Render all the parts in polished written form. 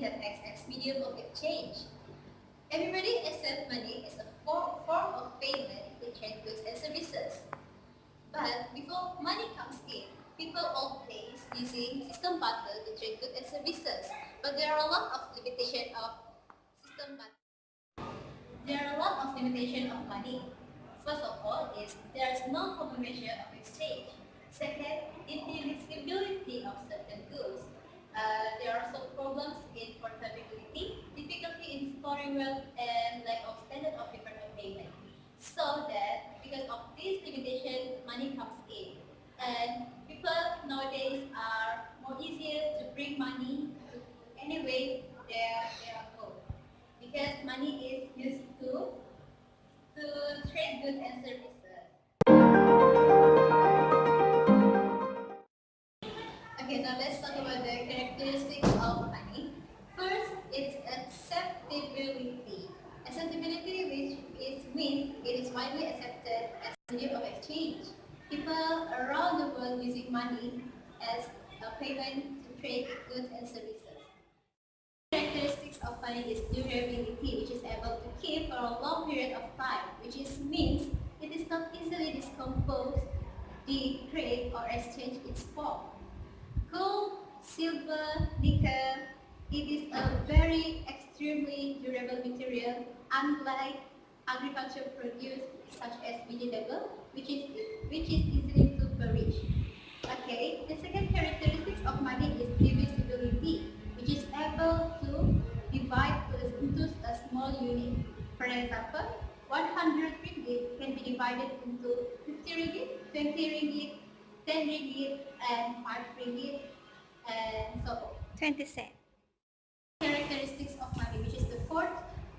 that acts as medium of exchange. Everybody accepts money as a form of payment to trade goods and services. But before money comes in, people always using system barter to trade goods and services. But there are a lot of limitation of system barter. There are a lot of limitation of money. First of all is there is no common measure of exchange. Second, indivisibility of certain goods. There are some problems in portability, difficulty in storing wealth, and lack of standard of different payment. So that because of this limitation, money comes in. And people nowadays are more easier to bring money to any way they are home. Because money is used to trade goods and services. Okay, now let's talk about the characteristics of money. First, it's acceptability. Acceptability, which means it is widely accepted as a medium of exchange. People around the world using money as a payment to trade goods and services. Characteristics of money is durability, which is able to keep for a long period of time, which means it is not easily discomposed, degrade, or exchange its form. Gold, silver, nickel, it is a very extremely durable material, unlike agricultural produce such as vegetable, which is easily to perish. Okay, the second characteristics of money is divisibility, which is able to divide into a small unit. For example, 100 ringgit can be divided into 50 ringgit, 20 ringgit, 10 ringgit, and 5 ringgit, and so on. 20 cents. Characteristics of money, which is the fourth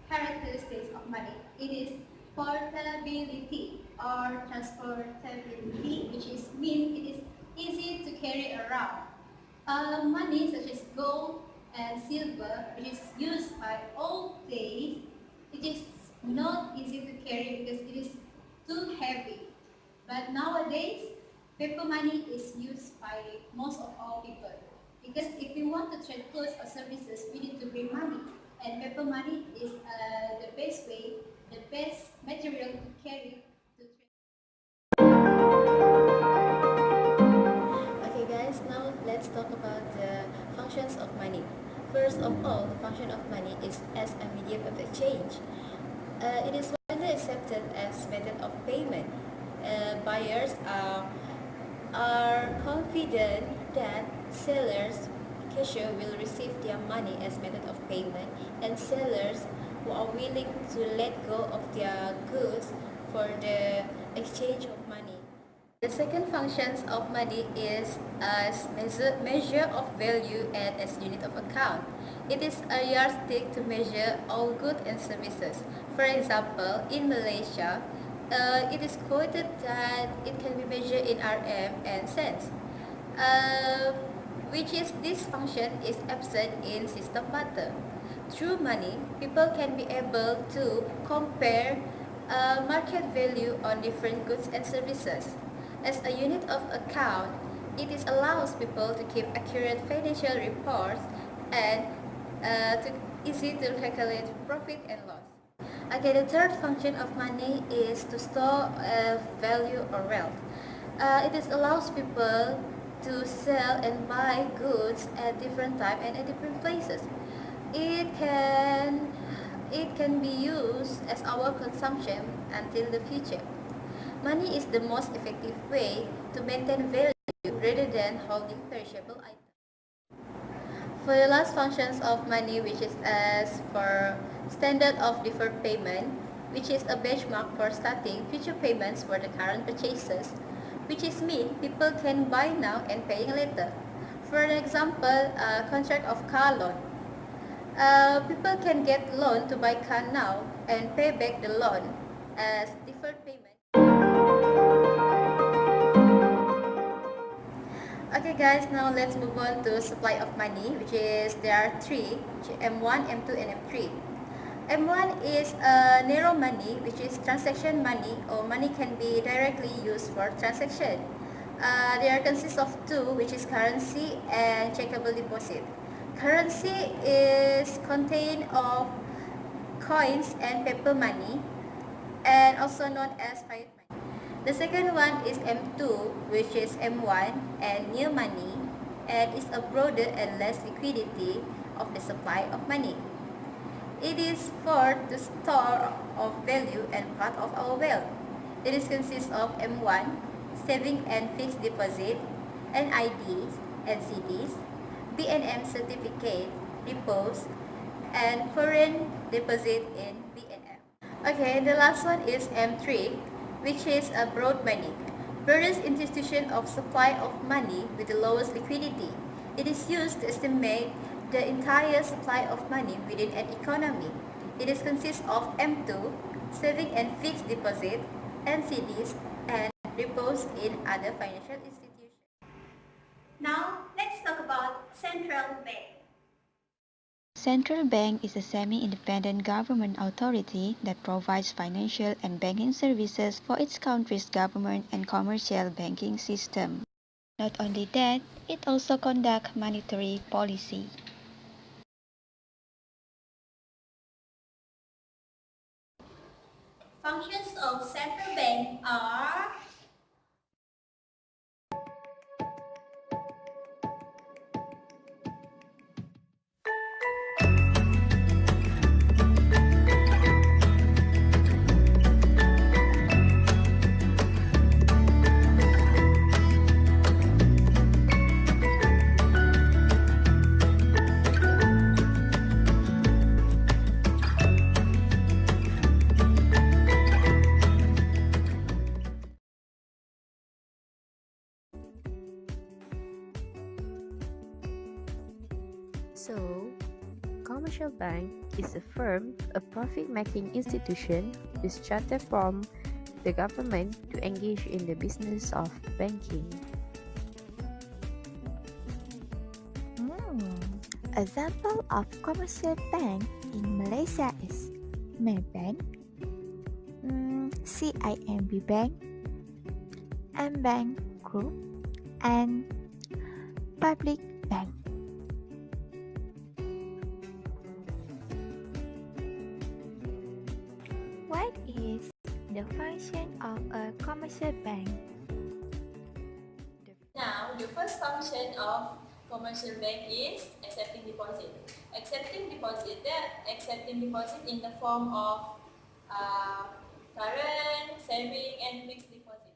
characteristics of money. It is portability or transportability, which means it is easy to carry around. Money such as gold and silver, which is used by old days, it is not easy to carry because it is too heavy. But nowadays, paper money is used by most of all people. Because if you want to trade goods or services, we need to bring money. And paper money is the best way, the best material to carry to trade. Okay guys, now let's talk about the functions of money. First of all, the function of money is as a medium of exchange. It is widely accepted as method of payment. Buyers are confident that sellers cashier will receive their money as method of payment, and sellers who are willing to let go of their goods for the exchange of money. The second functions of money is as measure of value and as unit of account. It is a yardstick to measure all goods and services. For example, in Malaysia, it is quoted that it can be measured in RM and cents, which is this function is absent in system barter. Through money, people can be able to compare market value on different goods and services. As a unit of account, it allows people to keep accurate financial reports and easy to calculate profit and loss. Okay, the third function of money is to store value or wealth. It allows people to sell and buy goods at different time and at different places. It can be used as our consumption until the future. Money is the most effective way to maintain value rather than holding perishable items. For the last functions of money, which is as for standard of deferred payment, which is a benchmark for starting future payments for the current purchases, which mean people can buy now and paying later. For example, a contract of car loan. People can get loan to buy car now and pay back the loan as deferred payment. Okay guys, now let's move on to supply of money, which is there are three, M1, M2 and M3. M1 is narrow money, which is transaction money, or money can be directly used for transaction. They are consist of two, which is currency and checkable deposit. Currency is contained of coins and paper money, and also known as fiat money. The second one is M2, which is M1 and new money, and is a broader and less liquidity of the supply of money. It is for the store of value and part of our wealth. It is consists of M1, saving and fixed deposit, NIDs, NCDs, B&M certificate, repos, and foreign deposit in B&M. Okay, the last one is M3, which is a broad money. Broadest institution of supply of money with the lowest liquidity. It is used to estimate the entire supply of money within an economy. It is consists of M2, saving and fixed deposit, NCDs, and repos in other financial institutions. Now, let's talk about central bank. Central bank is a semi-independent government authority that provides financial and banking services for its country's government and commercial banking system. Not only that, it also conducts monetary policy. Functions of central bank are So, commercial bank is a firm, a profit-making institution with charter from the government to engage in the business of banking. Example of commercial bank in Malaysia is Maybank, CIMB Bank, M-Bank Group, and Public Bank. What is the function of a commercial bank? Now, the first function of commercial bank is accepting deposit. Accepting deposit in the form of current, saving, and fixed deposit.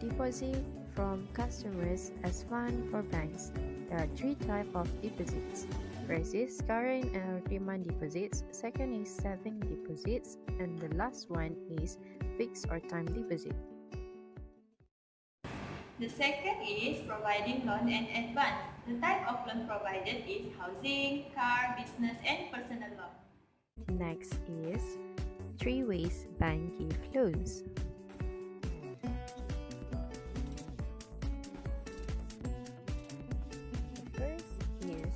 Deposit from customers as fund for banks. There are three types of deposits. First is current and demand deposits, second is saving deposits, and the last one is fixed or time deposit. the second is providing loan and advance. The type of loan provided is housing, car, business, and personal loan. Next is three ways bank give loans. First is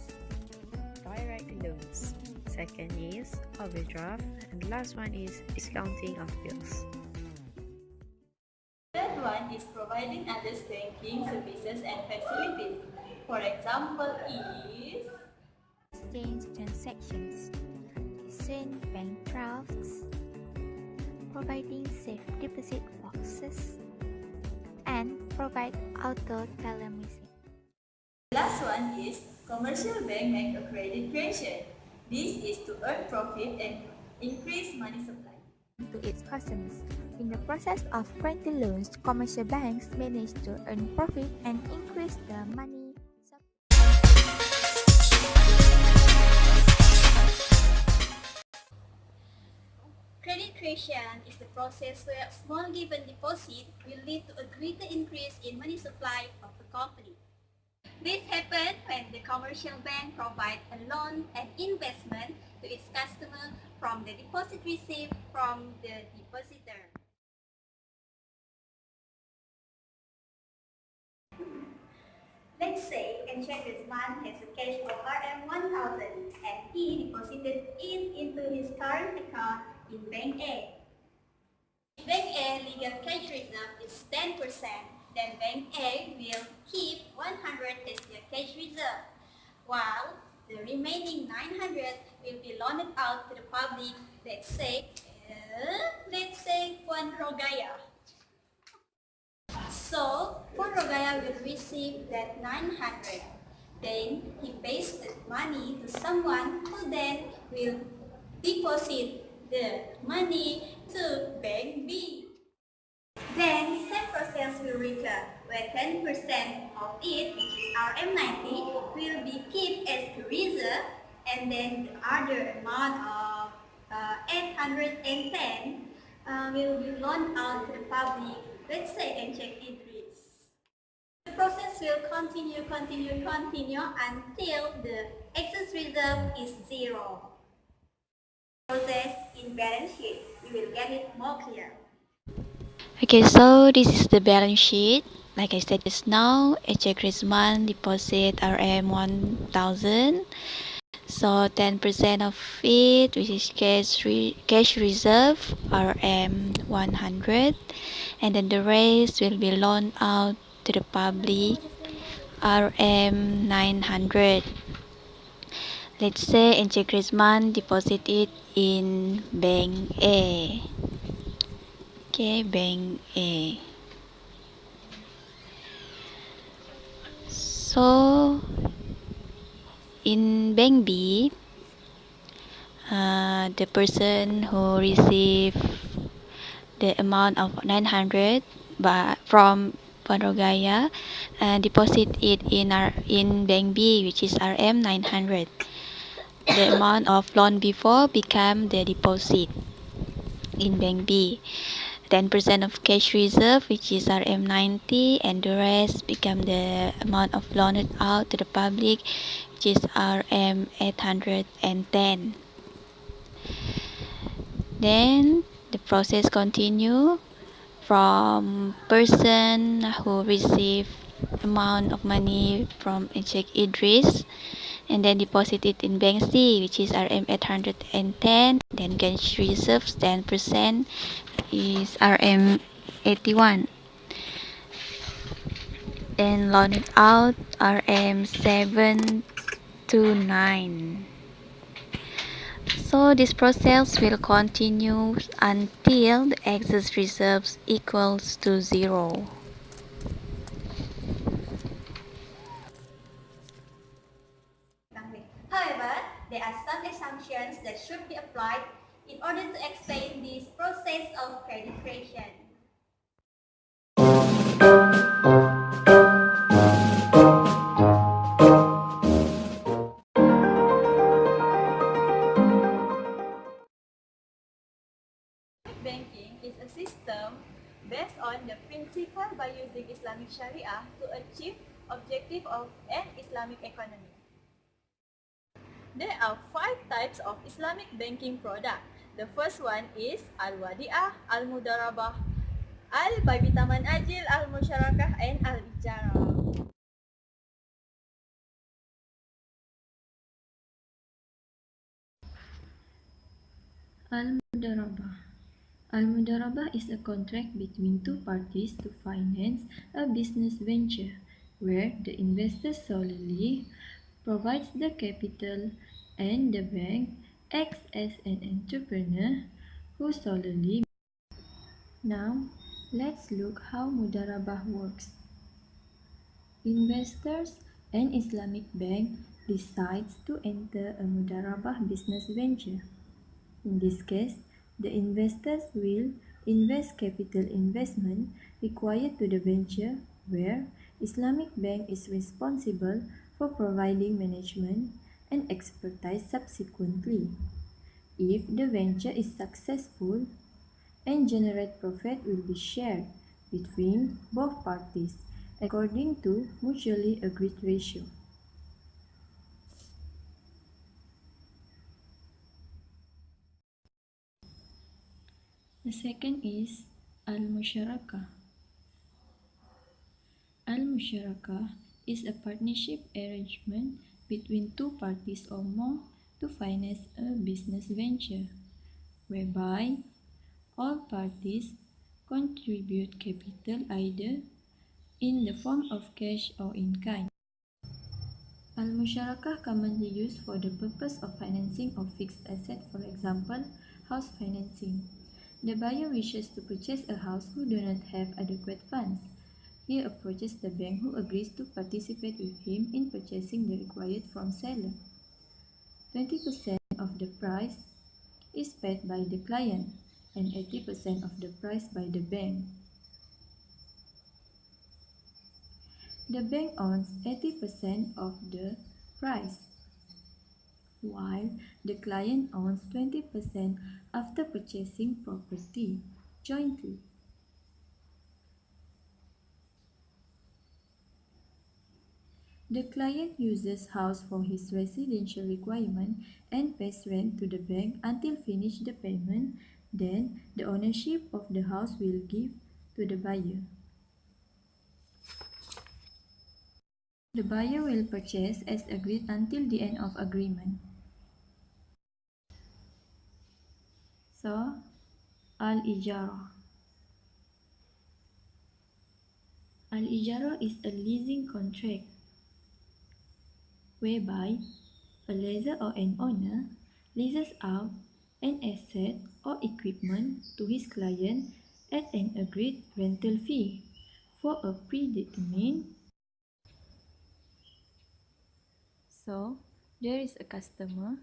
direct loans. Second is overdraft, and the last one is discounting of bills. Third one is providing others banking services and facilities. For example is Exchange transactions, issuing bank drafts, providing safe deposit boxes, and provide auto telemedicine. the last one is commercial bank make a credit creation. This is to earn profit and increase money supply. To its customers. In the process of granting loans, commercial banks manage to earn profit and increase the money supply. Credit creation is the process where a small given deposit will lead to a greater increase in money supply of the company. This happens when the commercial bank provides a loan and investment to its customer from the deposit received from the depositor. Let's say Enchanted man has a cash of RM1000 and he deposited it into his current account in Bank A. If Bank A legal cash reserve is 10%, then Bank A will keep 100 as their cash reserve. while the remaining 900 will be loaned out to the public, let's say Puan Rogaya. So, Puan Rogaya will receive that 900. Then, he pays the money to someone who then will deposit the money to Bank B. Then, same process will recur, where 10% of it, which is RM90, will be kept as reserve, and then the other amount of 810 will be loaned out to the public, let's say, and check Idris. The process will continue until the excess reserve is zero. Process in balance sheet, you will get it more clear. Okay, so this is the balance sheet. Like I said just now, check month deposit RM 1000. So 10% of it, which is cash reserve, RM 100, and then the rest will be loaned out to the public, RM 900. Let's say Enche Krisman deposit it in Bank A. Okay, Bank A. So in Bank B, the person who received the amount of 900 from Panrogaya and deposit it in Bank B, which is RM 900. The amount of loan before become the deposit in Bank B. 10% of cash reserve, which is RM90, and the rest become the amount of loaned out to the public, which is RM810. Then the process continue from person who receive amount of money from Check Idris and then deposit it in Bank C, which is RM810. Then cash reserves 10% is RM81. Then loan it out RM729. So this process will continue until the excess reserves equals to 0. However, there are some assumptions that should be applied in order to explain this process of credit creation. Banking is a system based on the principle by using Islamic Sharia to achieve objective of an Islamic economy. There are 5 types of Islamic banking product. The first one is Al-Wadi'ah, Al-Mudarabah, Al-Babitaman Ajil, Al-Musyarakah, and Al-Ijarah. Al-Mudarabah. Al-Mudarabah is a contract between two parties to finance a business venture where the investor solely provides the capital and the bank acts as an entrepreneur who solely. Now, let's look how Mudarabah works. Investors and Islamic bank decides to enter a Mudarabah business venture. In this case, the investors will invest capital investment required to the venture where Islamic Bank is responsible for providing management and expertise subsequently. If the venture is successful and generate profit will be shared between both parties according to mutually agreed ratio. The second is Al-Musyarakah. Al-Musyarakah is a partnership arrangement between two parties or more to finance a business venture, whereby all parties contribute capital either in the form of cash or in kind. Al-Musyarakah commonly used for the purpose of financing of fixed asset, for example, house financing. The buyer wishes to purchase a house who do not have adequate funds. He approaches the bank who agrees to participate with him in purchasing the required from seller. 20% of the price is paid by the client and 80% of the price by the bank. The bank owns 80% of the price, while the client owns 20% after purchasing property jointly. The client uses house for his residential requirement and pays rent to the bank until finish the payment. Then the ownership of the house will give to the buyer. The buyer will purchase as agreed until the end of agreement. So, al-ijarah. Al-ijarah is a leasing contract whereby a lessor or an owner leases out an asset or equipment to his client at an agreed rental fee for a predetermined. So, there is a customer,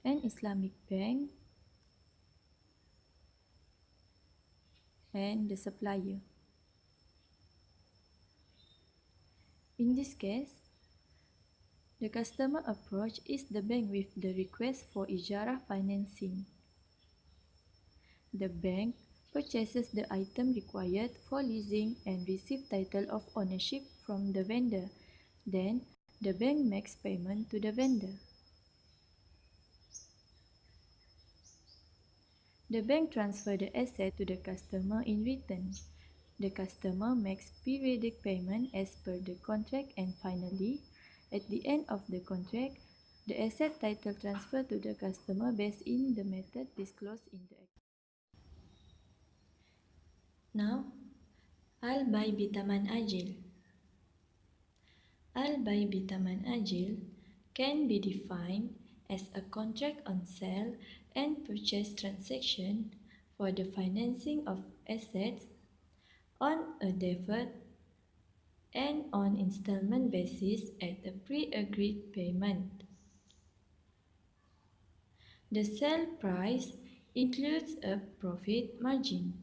an Islamic bank, and the supplier. In this case, the customer approach is the bank with the request for ijarah financing. The bank purchases the item required for leasing and receive title of ownership from the vendor. Then, the bank makes payment to the vendor. The bank transfers the asset to the customer in return. The customer makes periodic payment as per the contract, and finally, at the end of the contract, the asset title transferred to the customer based in the method disclosed in the agreement. Now, al-bay bitaman ajil. Al-bay bitaman ajil can be defined as a contract on sale and purchase transaction for the financing of assets on a deferred and on installment basis at a pre-agreed payment. The sale price includes a profit margin.